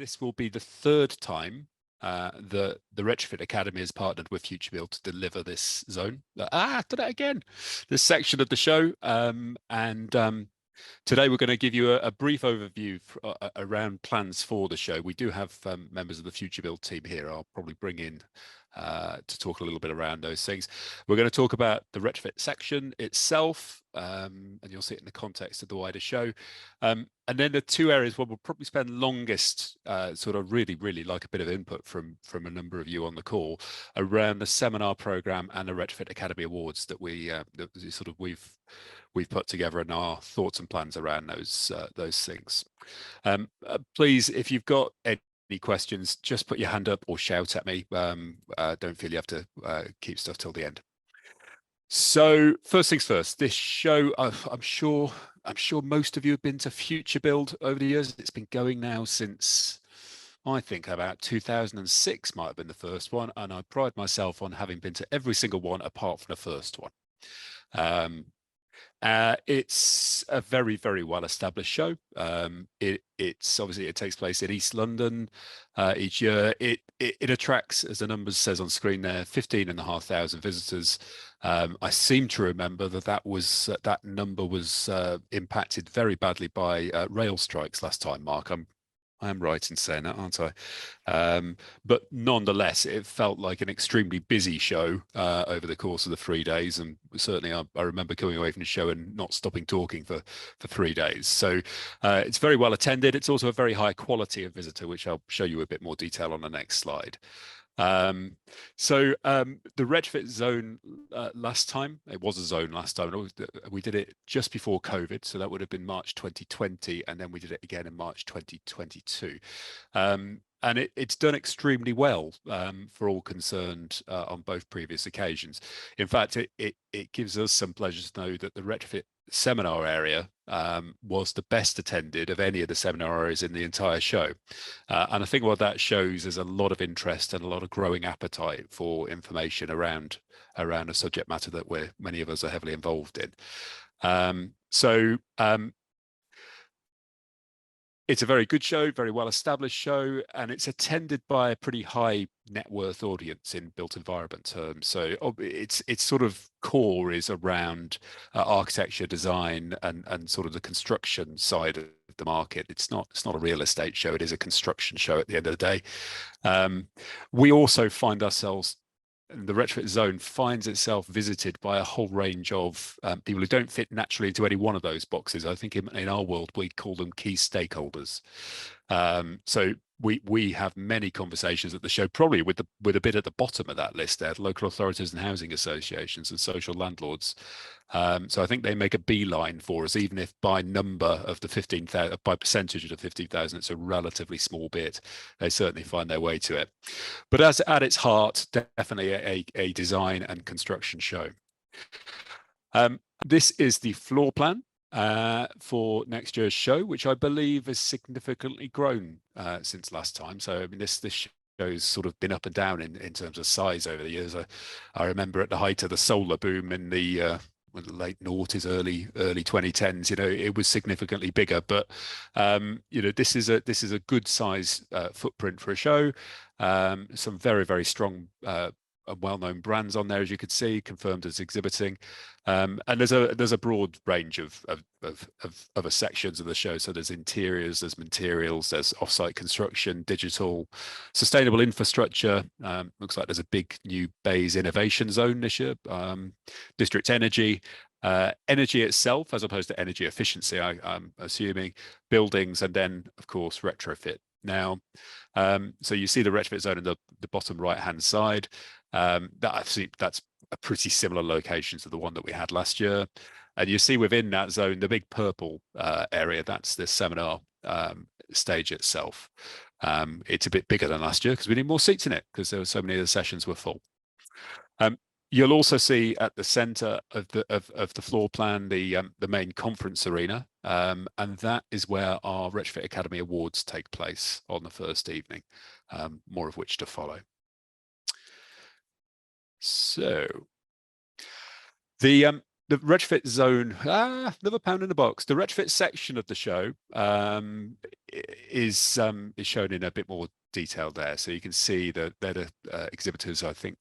this will be the third time the Retrofit Academy has partnered with Futurebuild to deliver this zone. Did that again. This section of the show, today we're going to give you a brief overview around plans for the show. We do have members of the Futurebuild team here. I'll probably bring in to talk a little bit around those things. We're going to talk about the retrofit section itself, and you'll see it in the context of the wider show. And then the two areas where we'll probably spend longest, sort of really like a bit of input from a number of you on the call around the seminar program and the Retrofit Academy Awards that we've put together, and our thoughts and plans around those things. Please, if you've got any questions, just put your hand up or shout at me. Don't feel you have to keep stuff till the end. So first things first, this show, I'm sure most of you have been to Futurebuild over the years. It's been going now since, I think, about 2006 might have been the first one, and I pride myself on having been to every single one apart from the first one. It's a very well established show. It's obviously, it takes place in East London each year. It attracts, as the numbers says on screen there, 15,500 visitors. I seem to remember that number was impacted very badly by rail strikes last time, Mark. I am right in saying that, aren't I? But nonetheless, it felt like an extremely busy show over the course of the 3 days. And certainly I remember coming away from the show and not stopping talking for 3 days. So it's very well attended. It's also a very high quality of visitor, which I'll show you a bit more detail on the next slide. The retrofit zone last time, it was a zone last time, we did it just before COVID, so that would have been March 2020, and then we did it again in March 2022. And it's done extremely well for all concerned on both previous occasions. In fact, it gives us some pleasure to know that the retrofit seminar area was the best attended of any of the seminar areas in the entire show. And I think what that shows is a lot of interest and a lot of growing appetite for information around a subject matter that many of us are heavily involved in. It's a very good show, very well-established show, and it's attended by a pretty high net worth audience in built environment terms. So its sort of core is around architecture, design, and sort of the construction side of the market. It's not a real estate show. It is a construction show at the end of the day. We also find ourselves, the retrofit zone finds itself visited by a whole range of people who don't fit naturally into any one of those boxes. I think in our world, we call them key stakeholders. So we have many conversations at the show, probably with a bit at the bottom of that list there, local authorities and housing associations and social landlords. So I think they make a beeline for us, even if by number of the 15,000, by percentage of the 15,000, it's a relatively small bit. They certainly find their way to it. But at its heart, definitely a design and construction show. This is the floor plan for next year's show, which I believe has significantly grown since last time. So I mean, this show's sort of been up and down in terms of size over the years. I remember at the height of the solar boom in the late noughties, early 2010s, it was significantly bigger. But this is a good size footprint for a show. Some very strong well-known brands on there, as you could see, confirmed as exhibiting, and there's a broad range of other sections of the show. So there's interiors, there's materials, there's off-site construction, digital, sustainable infrastructure. Looks like there's a big new Bays innovation zone this year. District energy, energy itself, as opposed to energy efficiency, I'm assuming, buildings, and then of course retrofit. Now, so you see the retrofit zone in the bottom right-hand side. That's a pretty similar location to the one that we had last year. And you see within that zone, the big purple area, that's the seminar stage itself. It's a bit bigger than last year because we need more seats in it because there were so many of the sessions were full. You'll also see at the center of the floor plan the main conference arena, and that is where our Retrofit Academy Awards take place on the first evening, more of which to follow. So the the retrofit zone, another pound in the box. The retrofit section of the show is shown in a bit more detail there. So you can see that they're the exhibitors. I think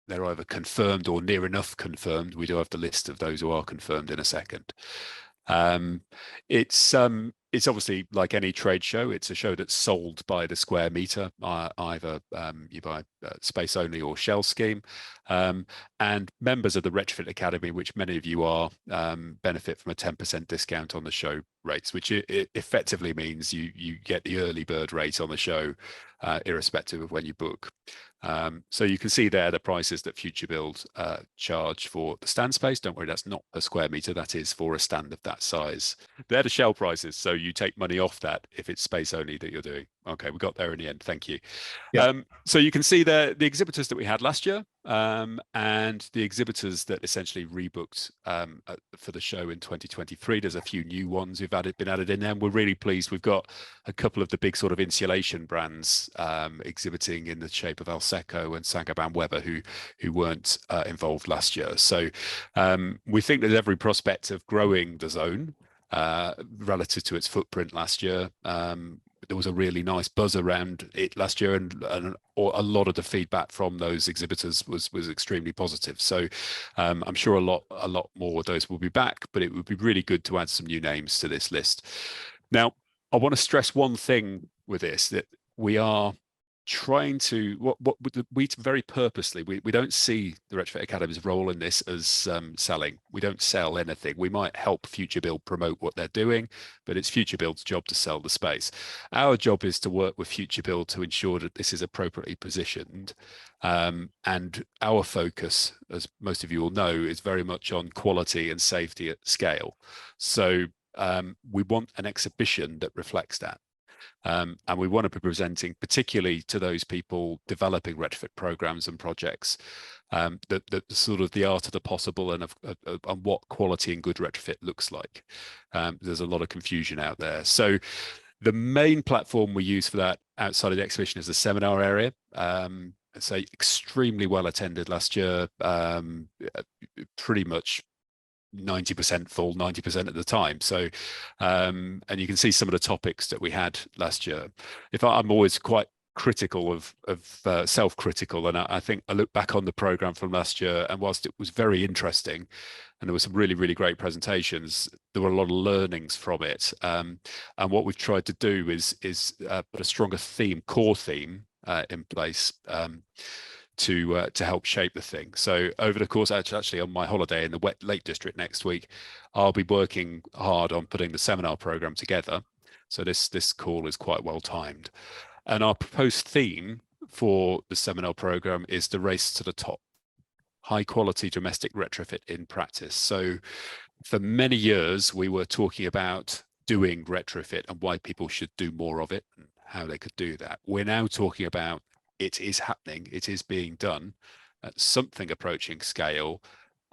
they're either confirmed or near enough confirmed. We do have the list of those who are confirmed in a second. Um, it's obviously like any trade show. It's a show that's sold by the square meter, either you buy space only or shell scheme. And members of the Retrofit Academy, which many of you are, benefit from a 10% discount on the show rates, which it effectively means you get the early bird rate on the show, irrespective of when you book. So you can see there the prices that Futurebuild charge for the stand space. Don't worry, that's not a square meter. That is for a stand of that size. They're the shell prices, so you take money off that if it's space only that you're doing. Okay, we got there in the end. Thank you. Yeah. So you can see there the exhibitors that we had last year, and the exhibitors that essentially rebooked for the show in 2023. There's a few new ones who've been added in there, and we're really pleased. We've got a couple of the big sort of insulation brands exhibiting in the shape of Alseco and Saint-Gobain Weber, who weren't involved last year. So we think there's every prospect of growing the zone relative to its footprint last year. There was a really nice buzz around it last year, and a lot of the feedback from those exhibitors was extremely positive. So I'm sure a lot more of those will be back, but it would be really good to add some new names to this list. Now, I want to stress one thing with this, that we are trying to we very purposely we don't see the Retrofit Academy's role in this as selling. We don't sell anything. We might help Futurebuild promote what they're doing, but it's Futurebuild's job to sell the space. Our job is to work with Futurebuild to ensure that this is appropriately positioned, and our focus, as most of you will know, is very much on quality and safety at scale. So we want an exhibition that reflects that. And we want to be presenting particularly to those people developing retrofit programs and projects, the sort of the art of the possible and what quality and good retrofit looks like. There's a lot of confusion out there. So the main platform we use for that outside of the exhibition is the seminar area. So extremely well attended last year, pretty much 90% full 90% of the time. So and you can see some of the topics that we had last year. I'm always quite critical of self-critical, and I think I look back on the program from last year, and whilst it was very interesting and there were some really great presentations, there were a lot of learnings from it, and what we've tried to do is put a stronger core theme in place to help shape the thing. So over the course, actually on my holiday in the Lake District next week, I'll be working hard on putting the seminar program together. So this call is quite well timed. And our proposed theme for the seminar program is the race to the top: high quality domestic retrofit in practice. So for many years, we were talking about doing retrofit and why people should do more of it and how they could do that. We're now talking about it is happening, it is being done at something approaching scale,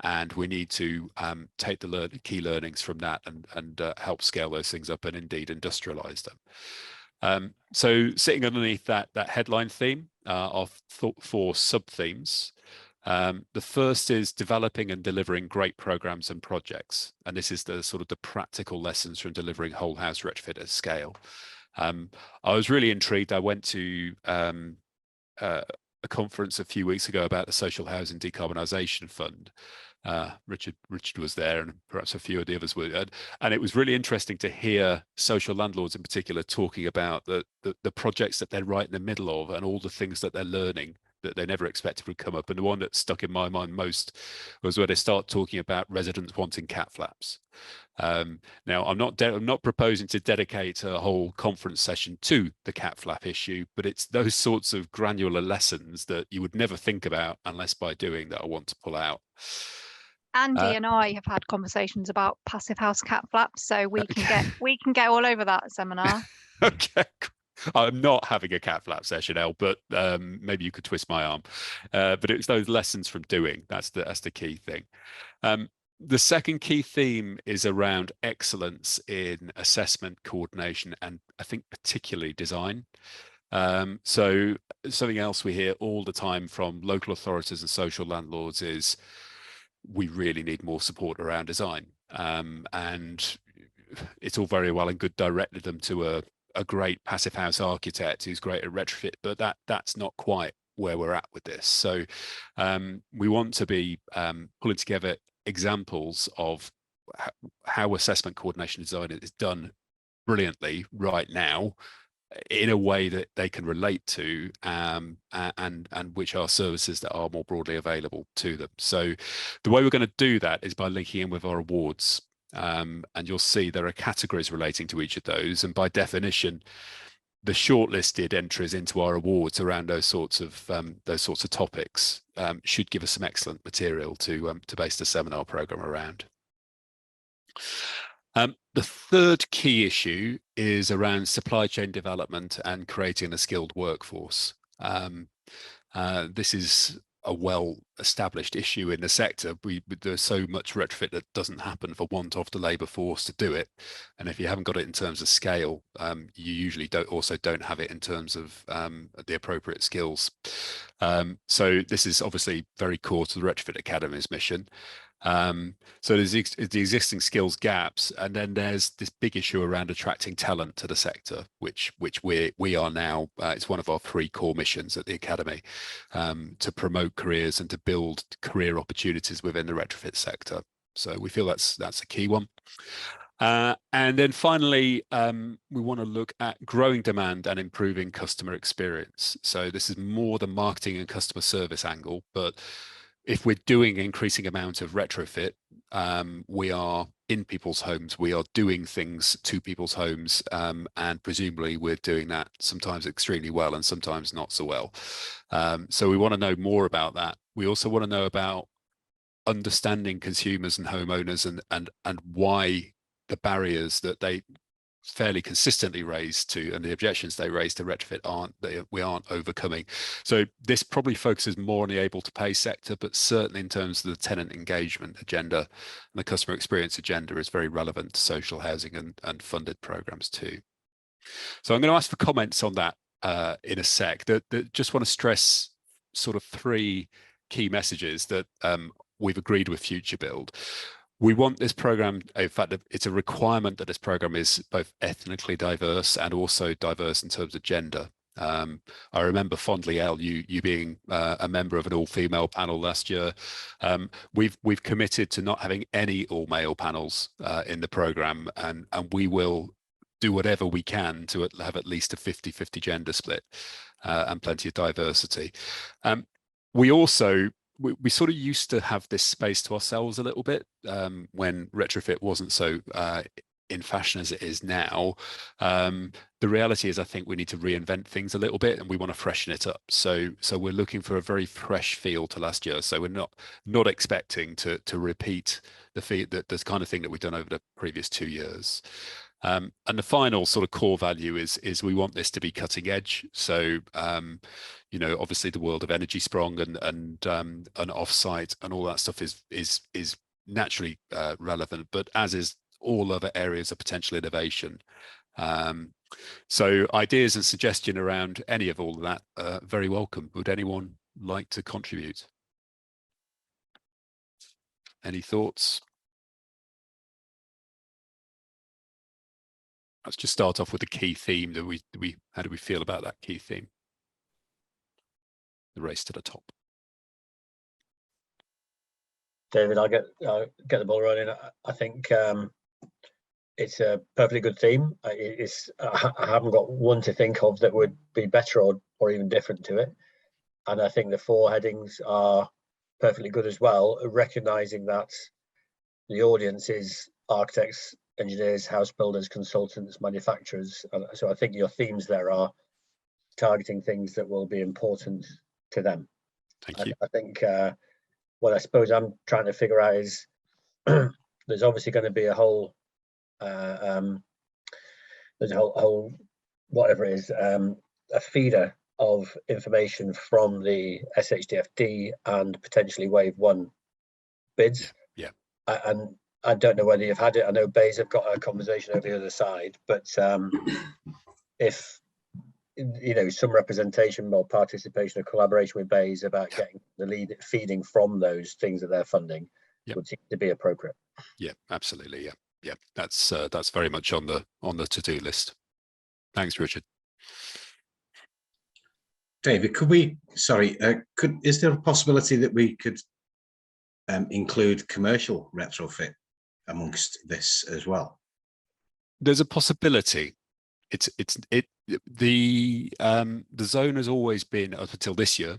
and we need to take the key learnings from that and help scale those things up and indeed industrialize them. So sitting underneath that headline theme of four sub-themes, the first is developing and delivering great programs and projects. And this is the sort of the practical lessons from delivering whole house retrofit at scale. I was really intrigued. I went to a conference a few weeks ago about the Social Housing Decarbonisation Fund. Richard was there, and perhaps a few of the others were, and it was really interesting to hear social landlords in particular talking about the projects that they're right in the middle of and all the things that they're learning that they never expected would come up. And the one that stuck in my mind most was where they start talking about residents wanting cat flaps. Now, I'm not proposing to dedicate a whole conference session to the cat flap issue, but it's those sorts of granular lessons that you would never think about unless by doing that I want to pull out. Andy and I have had conversations about passive house cat flaps, so we can get all over that seminar. Okay. I'm not having a cat flap session, El, but maybe you could twist my arm. But it's those lessons from doing. That's the key thing. The second key theme is around excellence in assessment, coordination, and I think particularly design. So something else we hear all the time from local authorities and social landlords is we really need more support around design. And it's all very well and good directing them to a great passive house architect who's great at retrofit, but that's not quite where we're at with this. So we want to be pulling together examples of how assessment coordination design is done brilliantly right now in a way that they can relate to, and which are services that are more broadly available to them. So the way we're going to do that is by linking in with our awards. And you'll see there are categories relating to each of those, and by definition, the shortlisted entries into our awards around those sorts of topics should give us some excellent material to base the seminar program around. The third key issue is around supply chain development and creating a skilled workforce. This is a well-established issue in the sector. There's so much retrofit that doesn't happen for want of the labour force to do it, and if you haven't got it in terms of scale, you usually don't have it in terms of the appropriate skills. So this is obviously very core to the Retrofit Academy's mission. So there's the existing skills gaps, and then there's this big issue around attracting talent to the sector, which we are now. It's one of our 3 core missions at the Academy, to promote careers and to build career opportunities within the retrofit sector. So we feel that's a key one. And then finally, we want to look at growing demand and improving customer experience. So this is more the marketing and customer service angle, but if we're doing an increasing amount of retrofit, we are in people's homes, we are doing things to people's homes, and presumably we're doing that sometimes extremely well and sometimes not so well. So we want to know more about that. We also want to know about understanding consumers and homeowners and why the barriers that they fairly consistently raised to, and the objections they raised to retrofit we aren't overcoming. So this probably focuses more on the able to pay sector, but certainly in terms of the tenant engagement agenda and the customer experience agenda is very relevant to social housing and funded programs too. So I'm going to ask for comments on that in a sec. That just want to stress sort of 3 key messages that we've agreed with Futurebuild. We want this program, in fact, it's a requirement that this program is both ethnically diverse and also diverse in terms of gender. I remember fondly, Elle, you being a member of an all-female panel last year. We've committed to not having any all-male panels in the program, and we will do whatever we can to have at least a 50-50 gender split and plenty of diversity. We also we sort of used to have this space to ourselves a little bit when retrofit wasn't so in fashion as it is now. The reality is, I think we need to reinvent things a little bit, and we want to freshen it up. So we're looking for a very fresh feel to last year. So we're not expecting to repeat the kind of thing that we've done over the previous 2 years. And the final sort of core value is we want this to be cutting edge. So obviously the world of energy sprung and offsite and all that stuff is naturally relevant, but as is all other areas of potential innovation. So ideas and suggestion around any of all of that are very welcome. Would anyone like to contribute? Any thoughts? Let's just start off with the key theme. How do we feel about that key theme? The race to the top. David, I'll get the ball rolling. I think it's a perfectly good theme. I haven't got one to think of that would be better or even different to it. And I think the 4 headings are perfectly good as well, recognizing that the audience is architects, engineers, house builders, consultants, manufacturers. So I think your themes there are targeting things that will be important to them. Thank you. I think what I suppose I'm trying to figure out is there's obviously going to be a whole whatever it is, a feeder of information from the SHDFD and potentially Wave 1 bids. Yeah. And I don't know whether you've had it. I know Bays have got a conversation over the other side, but if some representation or participation or collaboration with Bays about getting the lead feeding from those things that they're funding, Yep. would seem to be appropriate. Yeah, absolutely. Yeah. That's very much on the to-do list. Thanks, Richard. David, is there a possibility that we could include commercial retrofit amongst this as well? There's a possibility. The zone has always been, up until this year,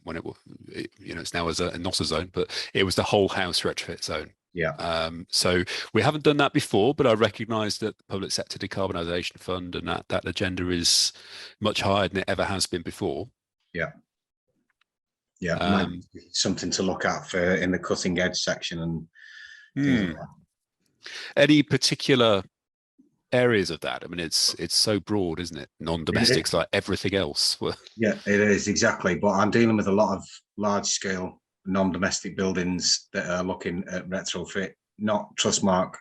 when it's now as not a zone, but it was the whole house retrofit zone. Yeah. So we haven't done that before, but I recognise that the Public Sector Decarbonisation Fund and that agenda is much higher than it ever has been before. Yeah. Yeah, might be something to look at for in the cutting edge section and things like that. Any particular areas of that? I mean, it's so broad, isn't it? Non-domestics, like everything else. Yeah, it is, exactly. But I'm dealing with a lot of large scale non-domestic buildings that are looking at retrofit, not Trustmark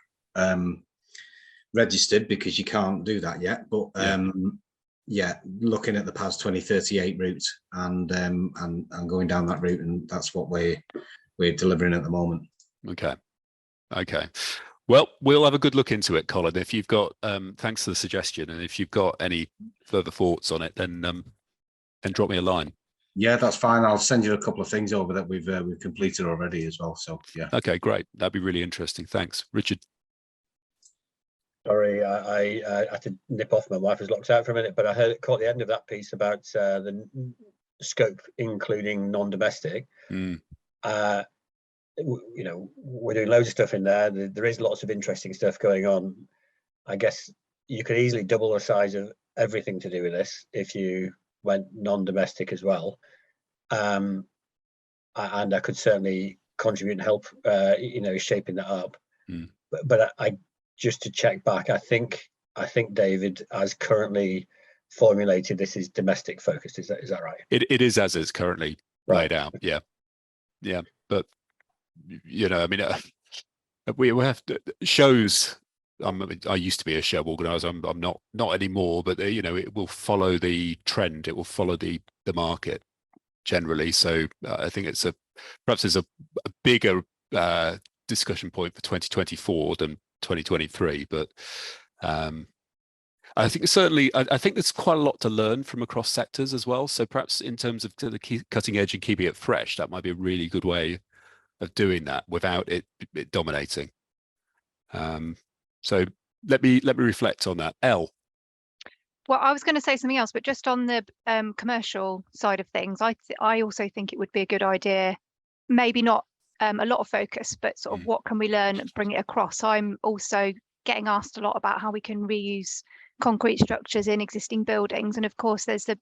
registered, because you can't do that yet. But looking at the PAS 2038 route and going down that route, and that's what we're delivering at the moment. Okay. Well, we'll have a good look into it, Colin. If you've got, thanks for the suggestion, and if you've got any further thoughts on it, then drop me a line. Yeah, that's fine. I'll send you a couple of things over that we've completed already as well. So yeah. Okay, great. That'd be really interesting. Thanks, Richard. Sorry, I had to nip off. My wife was locked out for a minute, but I caught the end of that piece about the scope, including non-domestic. We're doing loads of stuff in there. There is lots of interesting stuff going on. I guess you could easily double the size of everything to do with this if you went non-domestic as well. And I could certainly contribute and help, shaping that up. But I just to check back, I think David, as currently formulated, this is domestic focused. Is that right? It is as it's currently laid out. Yeah. But I mean, we have shows. I used to be a show organizer. I'm not anymore. But it will follow the trend. It will follow the market generally. So I think perhaps it's a bigger discussion point for 2024 than 2023. But I think certainly I think there's quite a lot to learn from across sectors as well. So perhaps in terms of the cutting edge and keeping it fresh, that might be a really good way of doing that without it dominating. So let me reflect on that. Elle. Well, I was going to say something else, but just on the commercial side of things, I also think it would be a good idea, maybe not a lot of focus, but sort of what can we learn and bring it across. I'm also getting asked a lot about how we can reuse concrete structures in existing buildings, and of course there's the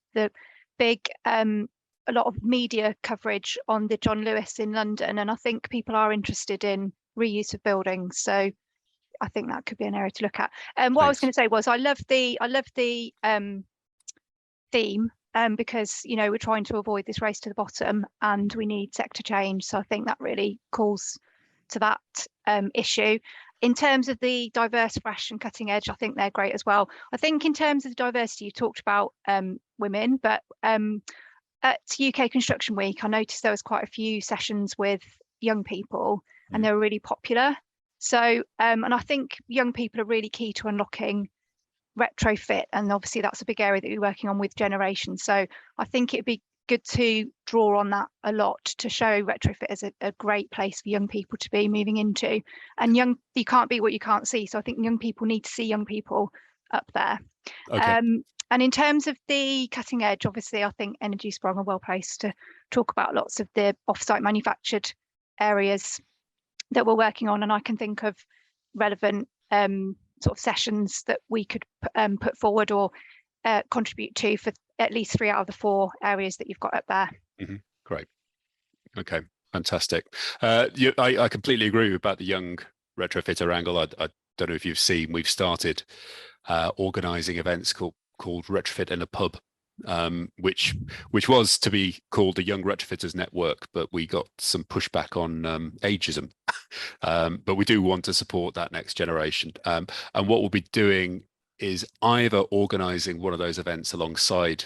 big a lot of media coverage on the John Lewis in London, and I think people are interested in reuse of buildings, so I think that could be an area to look at. What I was going to say was I love the theme because we're trying to avoid this race to the bottom and we need sector change, so I think that really calls to that issue. In terms of the diverse, fresh and cutting edge, I think they're great as well. I think in terms of diversity, you talked about women, but at UK Construction Week, I noticed there was quite a few sessions with young people and they were really popular. So, and I think young people are really key to unlocking retrofit. And obviously that's a big area that we're working on with generations. So I think it'd be good to draw on that a lot to show retrofit as a great place for young people to be moving into. And you can't be what you can't see. So I think young people need to see young people up there. Okay. And in terms of the cutting edge, obviously, I think Energy Sprong are well placed to talk about lots of the offsite manufactured areas that we're working on. And I can think of relevant sort of sessions that we could put forward or contribute to for at least 3 out of the 4 areas that you've got up there. Great. Okay, fantastic. I completely agree about the young retrofitter angle. I don't know if you've seen, we've started organising events called Retrofit in a Pub, which was to be called the Young Retrofitters Network, but we got some pushback on ageism. But we do want to support that next generation. And what we'll be doing is either organising one of those events alongside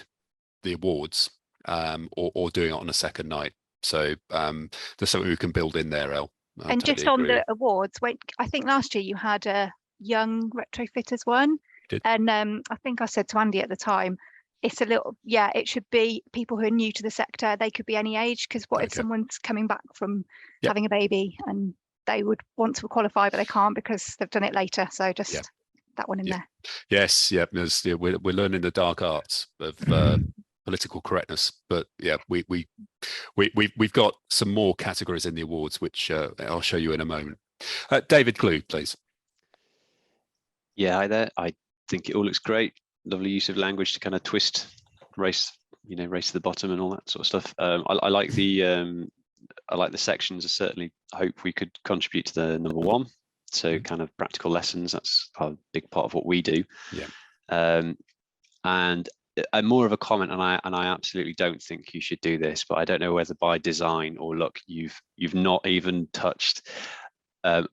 the awards or doing it on a second night. So there's something we can build in there, El. And totally just on agree. the awards, I think last year you had a young retrofitters one, and I think I said to Andy at the time, it's a little, it should be people who are new to the sector. They could be any age, because what if someone's coming back from having a baby and they would want to qualify but they can't because they've done it later? So just that one in there. Yes, we're learning the dark arts of political correctness, but we've got some more categories in the awards, which I'll show you in a moment. David Glue, please. Yeah, hi there. I think it all looks great. Lovely use of language to kind of twist race to the bottom and all that sort of stuff. I like the sections. I certainly hope we could contribute to the number one. So kind of practical lessons. That's a big part of what we do. Yeah. And more of a comment, and I absolutely don't think you should do this, but I don't know whether by design or look, you've not even touched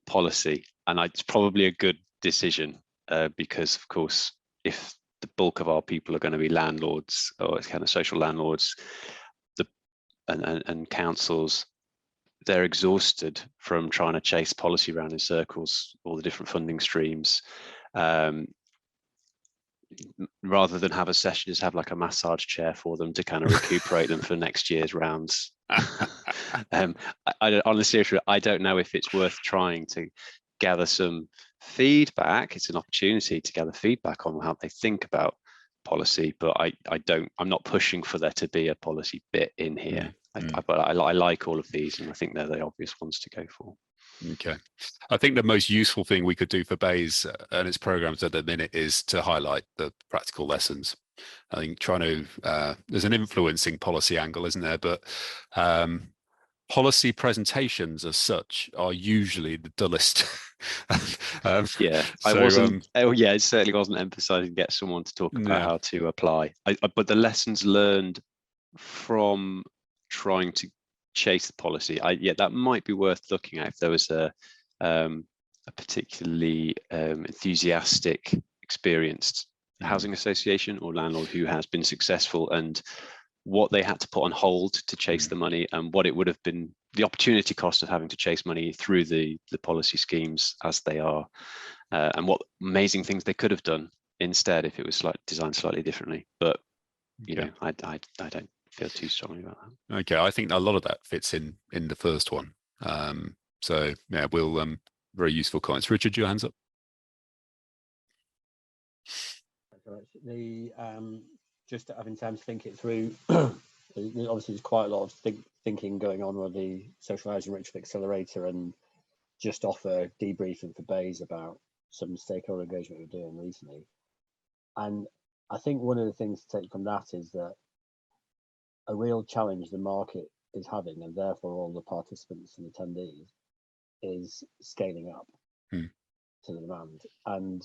policy, and it's probably a good decision because, of course, if the bulk of our people are going to be landlords or kind of social landlords, and councils, they're exhausted from trying to chase policy around in circles, all the different funding streams. Rather than have a session, just have like a massage chair for them to kind of recuperate them for next year's rounds. Honestly, I don't know if it's worth trying to gather some feedback. It's an opportunity to gather feedback on how they think about policy, but I'm not pushing for there to be a policy bit in here. But I like all of these, and I think they're the obvious ones to go for. Okay. I think the most useful thing we could do for BEIS and its programs at the minute is to highlight the practical lessons. I think there's an influencing policy angle, isn't there? But policy presentations as such are usually the dullest. It certainly wasn't emphasizing get someone to talk about how to apply. But the lessons learned from trying to chase the policy, that might be worth looking at if there was a particularly enthusiastic, experienced housing association or landlord who has been successful, and what they had to put on hold to chase the money, and what it would have been the opportunity cost of having to chase money through the policy schemes as they are, and what amazing things they could have done instead if it was designed slightly differently. But I don't feel too strongly about that. Okay, I think a lot of that fits in the first one. So yeah, we'll very useful comments. Richard, your hands up. Just having time to think it through. Obviously, there's quite a lot of thinking going on with the Social Housing Retrofit Accelerator, and just off a debriefing for BEIS about some stakeholder engagement we're doing recently. And I think one of the things to take from that is that a real challenge the market is having, and therefore all the participants and attendees, is scaling up to the demand. And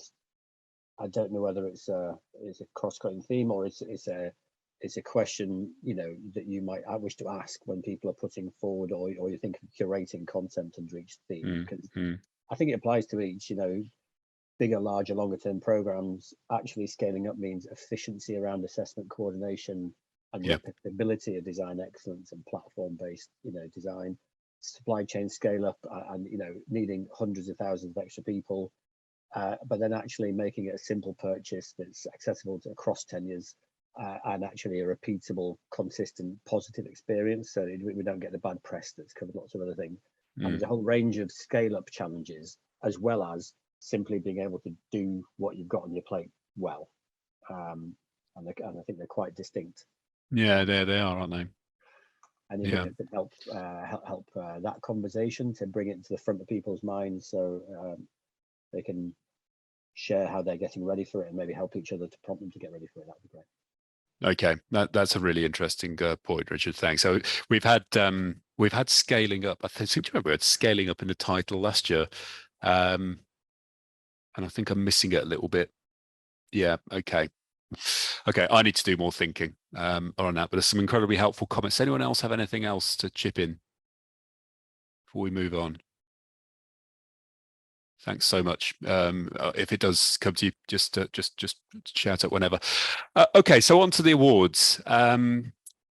I don't know whether it's a cross-cutting theme, or it's a question that you might wish to ask when people are putting forward, or you think of curating content under each theme. Because I think it applies to each. Bigger, larger, longer-term programs. Actually, scaling up means efficiency around assessment coordination and replicability of design excellence and platform-based, design. Supply chain scale up, and needing hundreds of thousands of extra people. But then actually making it a simple purchase that's accessible to across tenures, and actually a repeatable, consistent, positive experience, so we don't get the bad press that's covered lots of other things. And there's a whole range of scale-up challenges, as well as simply being able to do what you've got on your plate well. And I think they're quite distinct. Yeah, they are, aren't they? And it can help that conversation to bring it to the front of people's minds, so they can share how they're getting ready for it, and maybe help each other to prompt them to get ready for it. That'd be great. Okay, that's a really interesting point, Richard. Thanks. So we've had scaling up. I think you remember we had scaling up in the title last year, and I think I'm missing it a little bit. Yeah. Okay. I need to do more thinking on that. But there's some incredibly helpful comments. Anyone else have anything else to chip in before we move on? Thanks so much. If it does come to you, just shout out whenever. Okay, so on to the awards.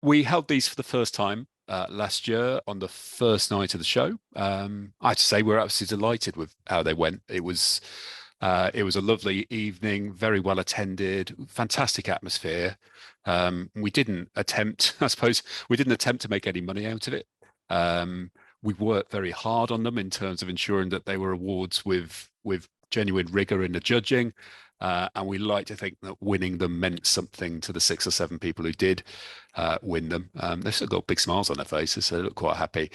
We held these for the first time last year on the first night of the show. I have to say we're absolutely delighted with how they went. It was a lovely evening, very well attended, fantastic atmosphere. We didn't attempt, I suppose, to make any money out of it. We worked very hard on them in terms of ensuring that they were awards with genuine rigor in the judging. And we like to think that winning them meant something to the 6 or 7 people who did win them. They've still got big smiles on their faces, so they look quite happy.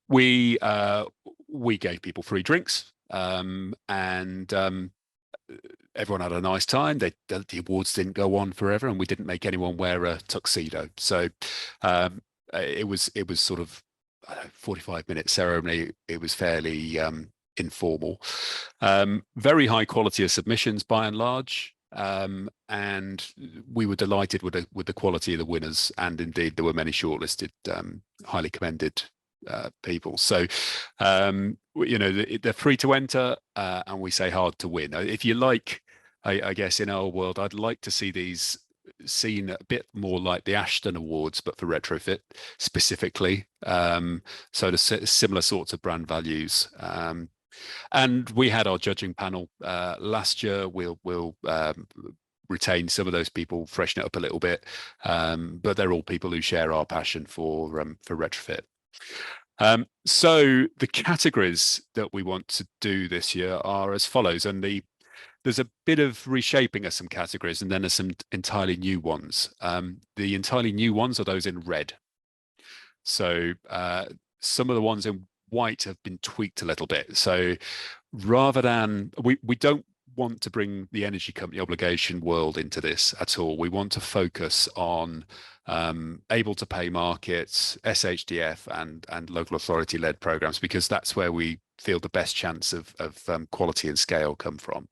We gave people free drinks, and everyone had a nice time. The awards didn't go on forever, and we didn't make anyone wear a tuxedo. So it was sort of, I don't know, 45-minute ceremony. It was fairly informal. Very high quality of submissions by and large, and we were delighted with the quality of the winners, and indeed there were many shortlisted, highly commended people. So they're free to enter, and we say hard to win. If you like, I guess in our world, I'd like to see these seen a bit more like the Ashton Awards, but for retrofit specifically. So the similar sorts of brand values. And we had our judging panel last year. We'll retain some of those people, freshen it up a little bit, but they're all people who share our passion for retrofit. So the categories that we want to do this year are as follows, and there's a bit of reshaping of some categories, and then there's some entirely new ones. The entirely new ones are those in red. So some of the ones in white have been tweaked a little bit. So rather than, we don't want to bring the energy company obligation world into this at all. We want to focus on able to pay markets, SHDF and local authority led programs, because that's where we feel the best chance of quality and scale come from.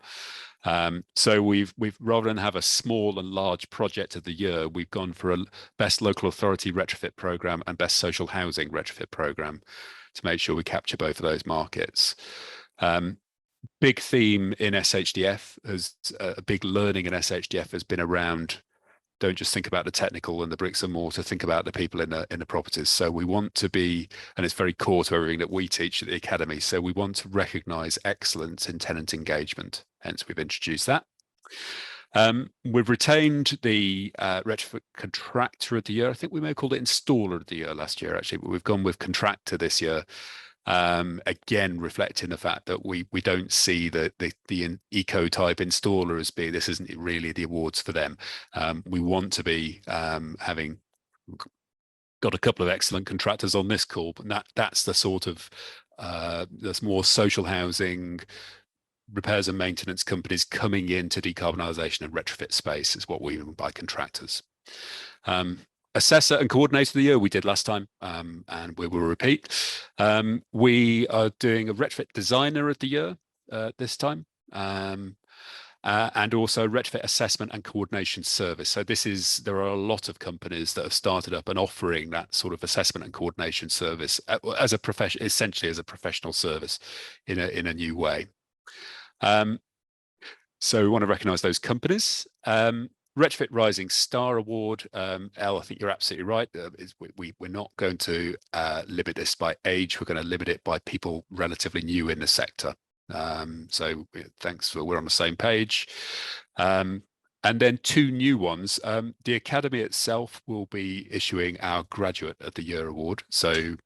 So we've rather than have a small and large project of the year, we've gone for a best local authority retrofit program and best social housing retrofit program to make sure we capture both of those markets. Big theme in SHDF, as a big learning in SHDF has been around, don't just think about the technical and the bricks and mortar, think about the people in the properties. So we want to be, and it's very core to everything that we teach at the Academy, so we want to recognise excellence in tenant engagement, hence we've introduced that. We've retained the retrofit contractor of the year. I think we may have called it installer of the year last year, actually, but we've gone with contractor this year. Again, reflecting the fact that we don't see the eco type installer as being, this isn't really the awards for them. We want to be having got a couple of excellent contractors on this call, but that's the sort of there's more social housing, repairs and maintenance companies coming into decarbonisation and retrofit space is what we mean by contractors. Assessor and coordinator of the year we did last time, and we will repeat. We are doing a retrofit designer of the year this time, and also retrofit assessment and coordination service. So there are a lot of companies that have started up and offering that sort of assessment and coordination service as a essentially as a professional service in a new way. So we want to recognise those companies. Retrofit Rising Star Award, Elle, I think you're absolutely right. We're not going to limit this by age. We're going to limit it by people relatively new in the sector. So thanks, we're on the same page. And then 2 new ones. The Academy itself will be issuing our Graduate of the Year award. So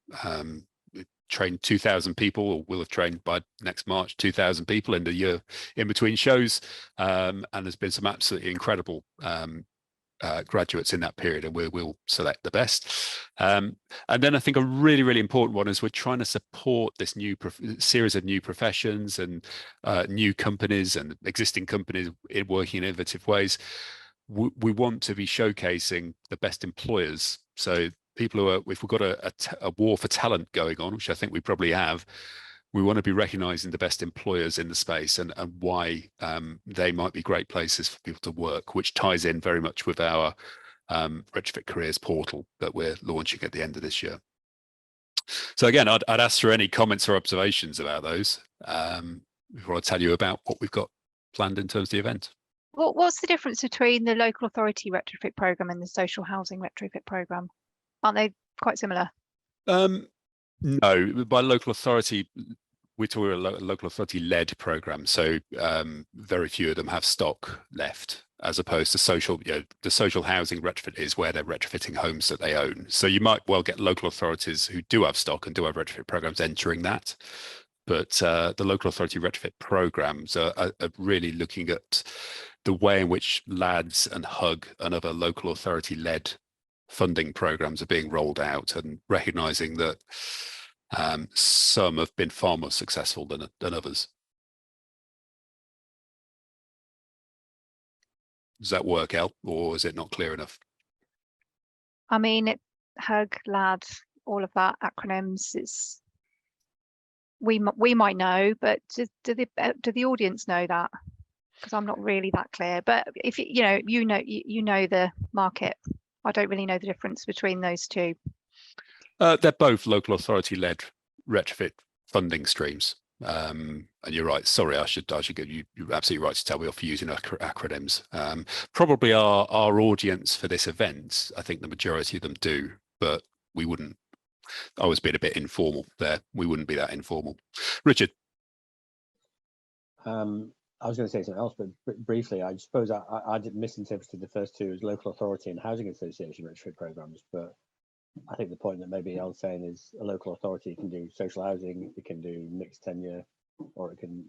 trained 2,000 people, or will have trained by next March 2,000 people in the year in between shows, and there's been some absolutely incredible graduates in that period, and we'll select the best. And then I think a really, really important one is we're trying to support this new series of new professions and new companies and existing companies in working in innovative ways. We want to be showcasing the best employers. So people who are, if we've got a war for talent going on, which I think we probably have, we want to be recognizing the best employers in the space and why they might be great places for people to work, which ties in very much with our Retrofit Careers portal that we're launching at the end of this year. So again, I'd ask for any comments or observations about those before I tell you about what we've got planned in terms of the event. What's the difference between the local authority retrofit program and the social housing retrofit program? Aren't they quite similar? No, by local authority, we're talking about local authority-led programs. So very few of them have stock left, as opposed to social. The social housing retrofit is where they're retrofitting homes that they own. So you might well get local authorities who do have stock and do have retrofit programs entering that. But the local authority retrofit programs are really looking at the way in which LADs and HUG and other local authority-led funding programs are being rolled out, and recognizing that some have been far more successful than others. Does that work out, or is it not clear enough? I mean, HUG, LAD, all of that acronyms. We might know, but do the audience know that? Because I'm not really that clear. But if you know the market, I don't really know the difference between those two. They're both local authority-led retrofit funding streams. And you're right. Sorry, I should give you. You're absolutely right to tell me off for using acronyms. Probably our audience for this event, I think the majority of them do, but we wouldn't. I was being a bit informal there. We wouldn't be that informal. Richard. I was going to say something else, but briefly, I suppose I misinterpreted the first two as local authority and housing association retrofit programs. But I think the point that maybe I was saying is a local authority can do social housing, it can do mixed tenure, or it can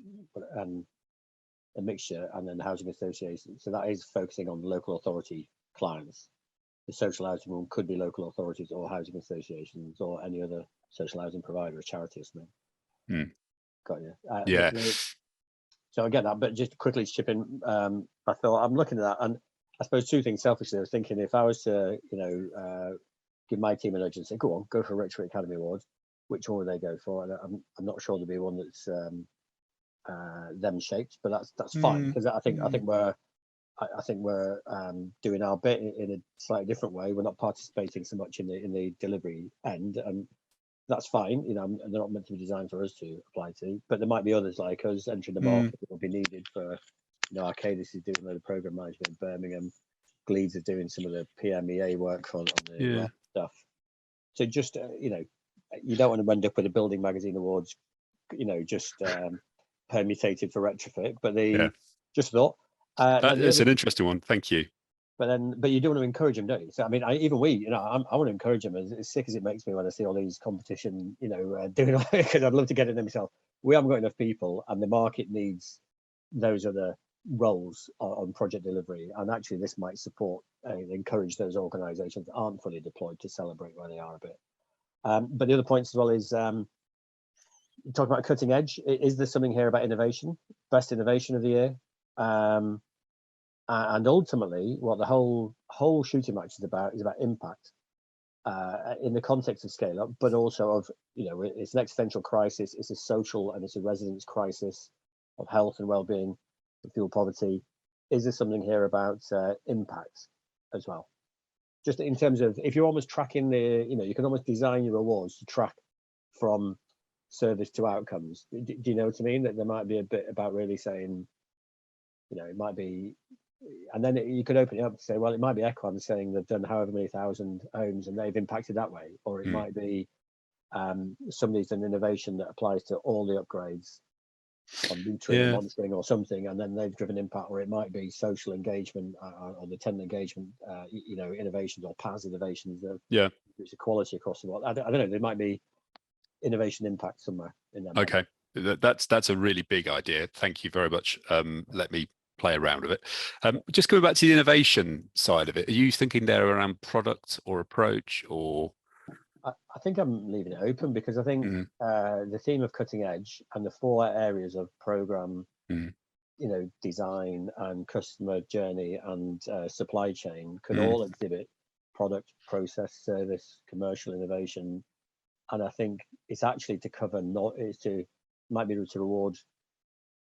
a mixture, and then housing association. So that is focusing on local authority clients. The social housing one could be local authorities or housing associations or any other social housing provider, a charity or something. Got you. Yeah. So I get that, but just quickly chip in. I thought I'm looking at that, and I suppose two things. Selfishly, I was thinking if I was to, give my team a nudge and say, "Go on, go for a Retrofit Academy Awards," which one would they go for? And I'm not sure there'd be one that's them shaped, but that's fine, because I think we're doing our bit in a slightly different way. We're not participating so much in the delivery end, and that's fine. They're not meant to be designed for us to apply to, but there might be others like us entering the market that will be needed for. Arcadis is doing a load of program management in Birmingham. Gleeds are doing some of the PMEA work on the stuff. So just you don't want to end up with a Building Magazine Awards, just permutated for retrofit. But just thought it's an interesting one. Thank you. But you do want to encourage them, don't you? So I mean, I want to encourage them. As sick as it makes me when I see all these competition, doing it, because I'd love to get it in myself. We haven't got enough people, and the market needs those other roles on project delivery. And actually, this might support and encourage those organisations that aren't fully deployed to celebrate where they are a bit. But the other points as well is you talk about cutting edge. Is there something here about innovation? Best innovation of the year? And ultimately, what the whole shooting match is about impact in the context of scale up, but also of, it's an existential crisis, it's a social and it's a residence crisis of health and well-being, of fuel poverty. Is there something here about impact as well? Just in terms of, if you're almost tracking you can almost design your awards to track from service to outcomes. Do you know what I mean? That there might be a bit about really saying, it might be. And then you could open it up to say, well, it might be Equans saying they've done however many thousand homes and they've impacted that way, or it might be somebody's done innovation that applies to all the upgrades on metering or monitoring or something, and then they've driven impact, or it might be social engagement or the tenant engagement, innovations or PAS innovations that reach equality across the board. I don't know. There might be innovation impact somewhere in there. Okay, that's a really big idea. Thank you very much. Let me play around with it. Just going back to the innovation side of it, are you thinking there around product or approach, or? I think I'm leaving it open, because I think the theme of cutting edge and the 4 areas of program, design and customer journey and supply chain could all exhibit product, process, service, commercial innovation. And I think it's actually to cover, might be to reward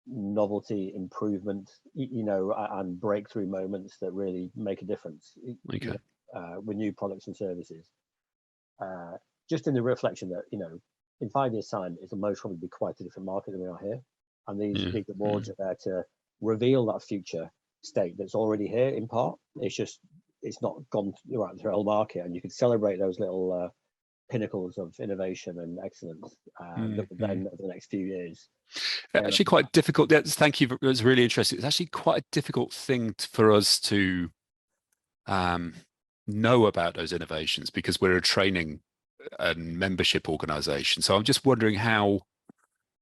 novelty, improvement, and breakthrough moments that really make a difference with new products and services. Just in the reflection that, in 5 years' time, it'll most probably be quite a different market than we are here. And these big awards are there to reveal that future state that's already here in part. It's not gone throughout the whole market, and you could celebrate those little pinnacles of innovation and excellence that will then over the next few years. Actually, quite difficult. Thank you. It was really interesting. It's actually quite a difficult thing for us to know about those innovations because we're a training and membership organization. So I'm just wondering how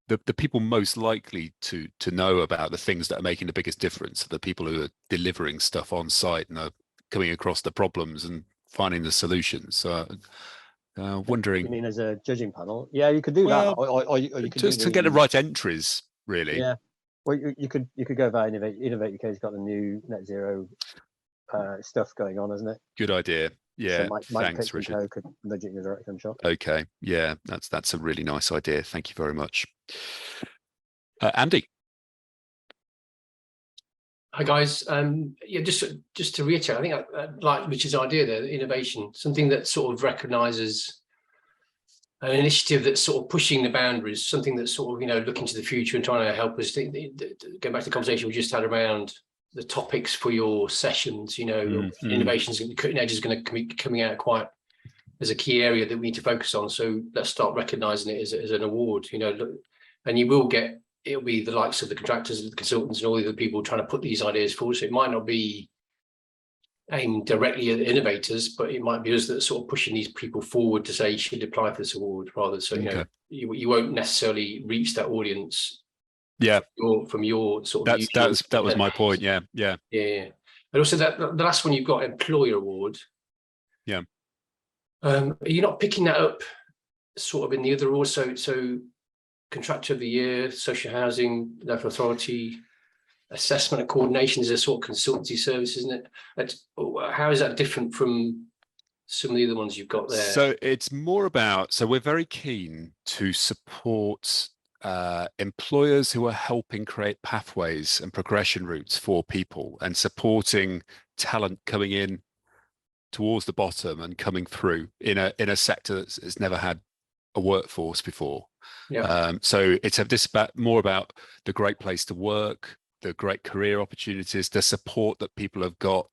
the people most likely to know about the things that are making the biggest difference are the people who are delivering stuff on site and are coming across the problems and finding the solutions. So wondering. You mean as a judging panel? Yeah, you could do that, or you could just to get the right entries, really. Yeah. Well, you could go via Innovate. Innovate UK's got the new net zero stuff going on, isn't it? Good idea. Yeah. So Mike Thanks, Pitts and Richard. Co could nudge it in the direction, sure. Okay. Yeah, that's a really nice idea. Thank you very much. Andy. Hi guys. Yeah, just to reiterate, I think I like Richard's idea there, innovation, something that sort of recognises an initiative that's sort of pushing the boundaries, something that's sort of, looking to the future and trying to help us think, go back to the conversation we just had around the topics for your sessions, innovations and cutting edge is going to be coming out quite as a key area that we need to focus on. So let's start recognising it as an award, and you will get, it'll be the likes of the contractors, the consultants and all the other people trying to put these ideas forward. So it might not be aimed directly at innovators, but it might be us that are sort of pushing these people forward to say you should apply for this award rather. So, you won't necessarily reach that audience. Yeah. From your sort of. That was my point. Yeah. And also the last one you've got, employer award. Yeah. Are you not picking that up sort of in the other awards? So contractor of the year, social housing, local authority, assessment and coordination is a sort of consultancy service, isn't it? How is that different from some of the other ones you've got there? So it's more about, we're very keen to support employers who are helping create pathways and progression routes for people and supporting talent coming in towards the bottom and coming through in a sector that's never had a workforce before. Yeah. So it's more about the great place to work, the great career opportunities, the support that people have got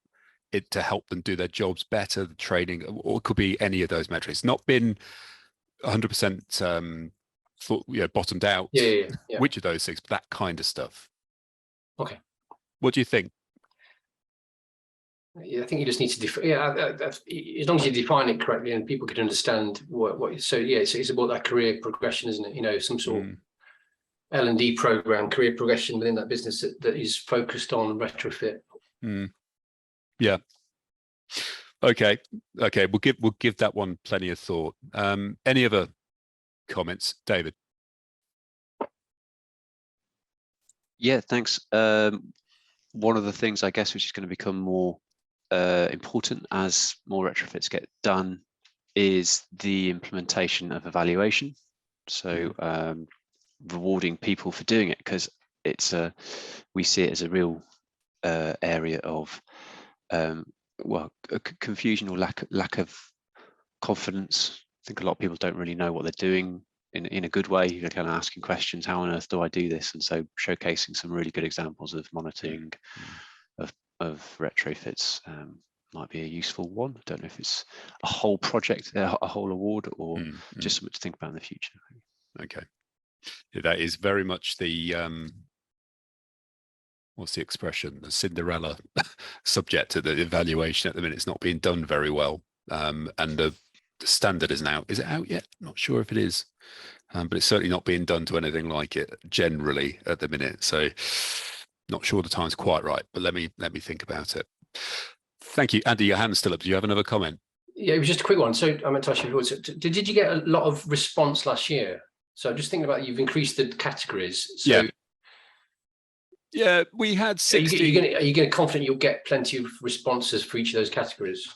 it to help them do their jobs better, the training, or it could be any of those metrics. Not been 100% bottomed out. Yeah. Which of those things, but that kind of stuff. Okay. What do you think? Yeah, I think you just need to define. As long as you define it correctly and people can understand what. So yeah, it's about that career progression, isn't it? Some sort of L&D program, career progression within that business that is focused on retrofit. Yeah. Okay. We'll give that one plenty of thought. Any other comments, David? Yeah, thanks. One of the things I guess which is going to become more important as more retrofits get done is the implementation of evaluation. So rewarding people for doing it, because we see it as a real area of confusion or lack of confidence. I think a lot of people don't really know what they're doing in a good way. You're kind of asking questions, how on earth do I do this? And so showcasing some really good examples of monitoring of retrofits might be a useful one. I don't know if it's a whole project, a whole award, or just something to think about in the future. Okay. Yeah, that is very much the what's the expression? The Cinderella subject to the evaluation at the minute. It's not being done very well. And the standard isn't out. Is it out yet? Not sure if it is. But it's certainly not being done to anything like it generally at the minute. So not sure the time's quite right, but let me think about it. Thank you. Andy, your hand's still up. Do you have another comment? Yeah, it was just a quick one. So I meant to ask you, did you get a lot of response last year? So just thinking about, you've increased the categories. So yeah, we had 60. Are you going to confident you'll get plenty of responses for each of those categories?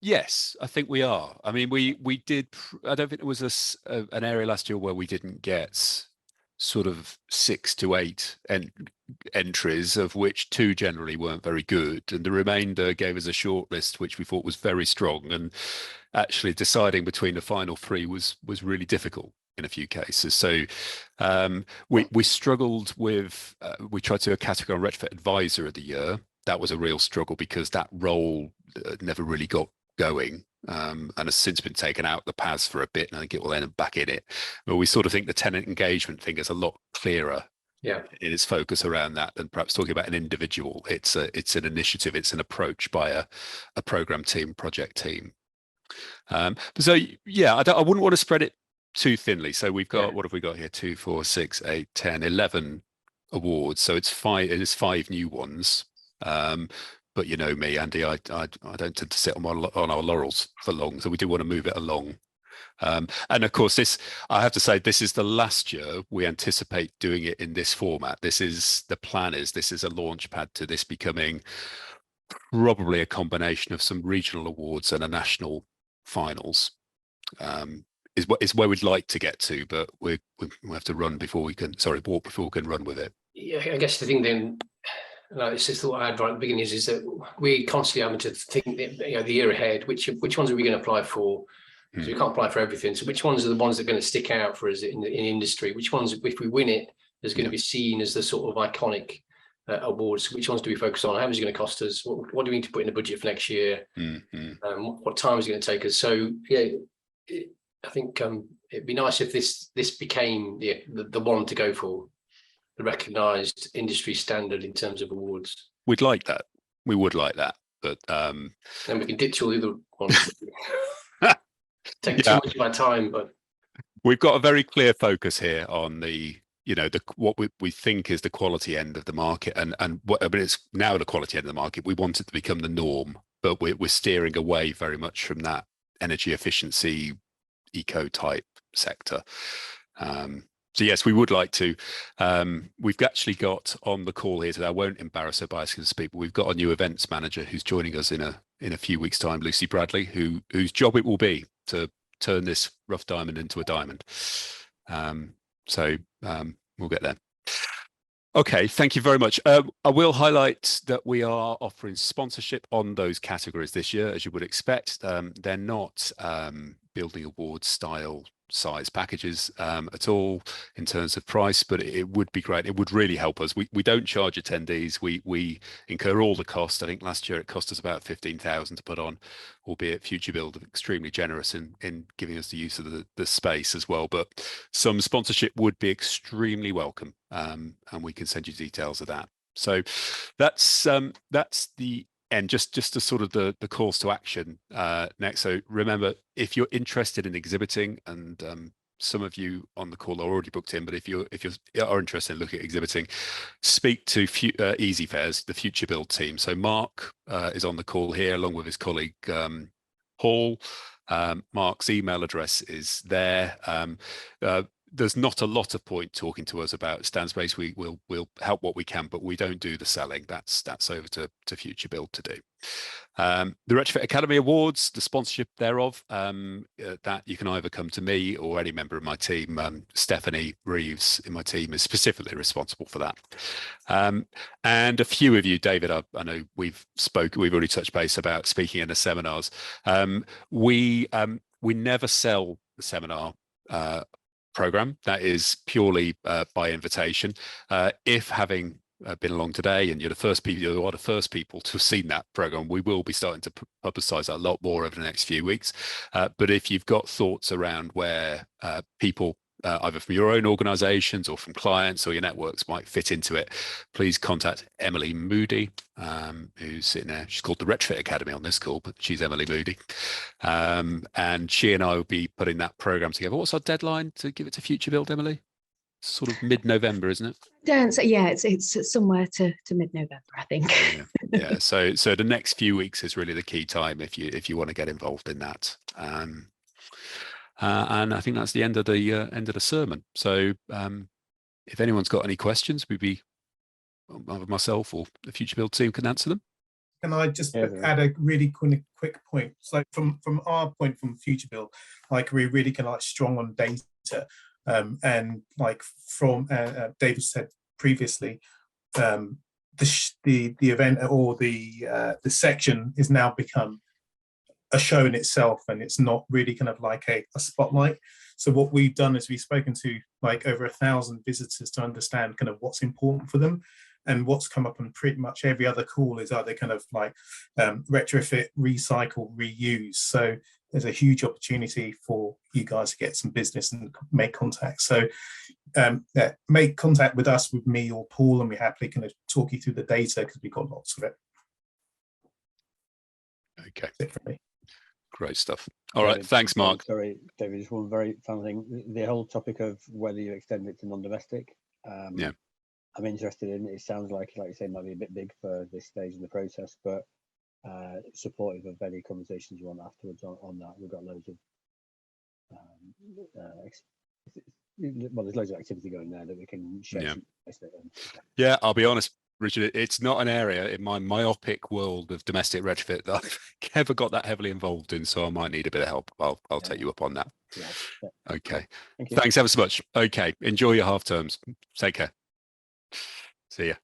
Yes, I think we are. I mean, we did. I don't think there was an area last year where we didn't get sort of 6 to 8 entries, of which 2 generally weren't very good, and the remainder gave us a short list which we thought was very strong. And actually deciding between the final 3 was really difficult in a few cases. So we struggled with. We tried to do a category on Retrofit Advisor of the Year. That was a real struggle because that role never really got going. and has since been taken out the PAS for a bit, and I think it will end up back in it. But we sort of think the tenant engagement thing is a lot clearer in its focus around that than perhaps talking about an individual. It's an initiative, it's an approach by a program team, project team. So yeah, I wouldn't want to spread it too thinly. So we've got, what have we got here? 2, 4, 6, 8, 10, 11 awards. So it's 5. It is 5 new ones. But you know me, Andy, I don't tend to sit on our laurels for long. So we do want to move it along. And of course, I have to say, this is the last year we anticipate doing it in this format. This is a launch pad to this becoming probably a combination of some regional awards and a national finals. Is where we'd like to get to, but we have to walk before we can run with it. Yeah, I guess the thing then, like it's just thought I had right at the beginning is that we constantly having to think, the year ahead, which ones are we going to apply for? So we can't apply for everything. So which ones are the ones that are going to stick out for us in industry? Which ones, if we win it, is going to be seen as the sort of iconic awards? Which ones do we focus on? How much is it going to cost us? What do we need to put in the budget for next year? What time is it going to take us? So yeah, I think it'd be nice if this became the one to go for, the recognised industry standard in terms of awards. We'd like that. We would like that, but then we can ditch all the other ones. Take too much of my time, but we've got a very clear focus here on what we think is the quality end of the market, but it's now the quality end of the market. We want it to become the norm, but we're steering away very much from that energy efficiency, eco type sector. So yes, we would like to. We've actually got on the call here today, I won't embarrass her by asking to speak, but we've got a new events manager who's joining us in a few weeks' time, Lucy Bradley, whose job it will be to turn this rough diamond into a diamond. So we'll get there. Okay, thank you very much. I will highlight that we are offering sponsorship on those categories this year, as you would expect. They're not building awards style size packages at all in terms of price, but it would be great. It would really help us. We don't charge attendees. We incur all the cost. I think last year it cost us about 15,000 to put on, albeit Futurebuild are extremely generous in giving us the use of the space as well. But some sponsorship would be extremely welcome, and we can send you details of that. So that's the end, just to sort of the calls to action next. So remember, if you're interested in exhibiting, and some of you on the call are already booked in, but if you are interested in looking at exhibiting, speak to Easy Fairs, the Futurebuild team. So Mark is on the call here along with his colleague Paul. Mark's email address is there. There's not a lot of point talking to us about stand space. We'll help what we can, but we don't do the selling. That's over to Futurebuild to do. The Retrofit Academy Awards, the sponsorship thereof, that you can either come to me or any member of my team. Stephanie Reeves in my team is specifically responsible for that. And a few of you, David, I know we've already touched base about speaking in the seminars. We never sell the seminar program. That is purely by invitation. If having been along today and you are the first people to have seen that program, we will be starting to publicize that a lot more over the next few weeks. But if you've got thoughts around where people either from your own organizations or from clients or your networks might fit into it, please contact Emily Moody, who's sitting there. She's called the Retrofit Academy on this call, but she's Emily Moody. And she and I will be putting that program together. What's our deadline to give it to Futurebuild, Emily? Sort of mid-November, isn't it? So yeah, it's somewhere to mid-November, I think. Yeah. So the next few weeks is really the key time if you want to get involved in that. And I think that's the end of the sermon. So if anyone's got any questions, either myself or the Futurebuild team can answer them. Can I just add a really quick point? So from our point from Futurebuild, like we're really kind of like strong on data, and like from David said previously, the event or the section is now become a show in itself, and it's not really kind of like a spotlight. So what we've done is we've spoken to like over 1,000 visitors to understand kind of what's important for them, and what's come up on pretty much every other call is either kind of like retrofit, recycle, reuse. So there's a huge opportunity for you guys to get some business and make contact. So yeah, make contact with us, with me or Paul, and we're happily going to talk you through the data because we've got lots of it. Okay. Differently. Great stuff. All right. Thanks, Mark. Sorry, David, just one very fun thing. The whole topic of whether you extend it to non-domestic. Yeah. I'm interested in. It sounds like you say, might be a bit big for this stage in the process, but supportive of any conversations you want afterwards on that. We've got loads of well, there's loads of activity going there that we can share. Yeah. Some Yeah, I'll be honest, Richard, it's not an area in my myopic world of domestic retrofit that I've ever got that heavily involved in, so I might need a bit of help. I'll take you up on that. Yeah. Okay. Thank you. Thanks ever so much. Okay. Enjoy your half terms. Take care. See ya.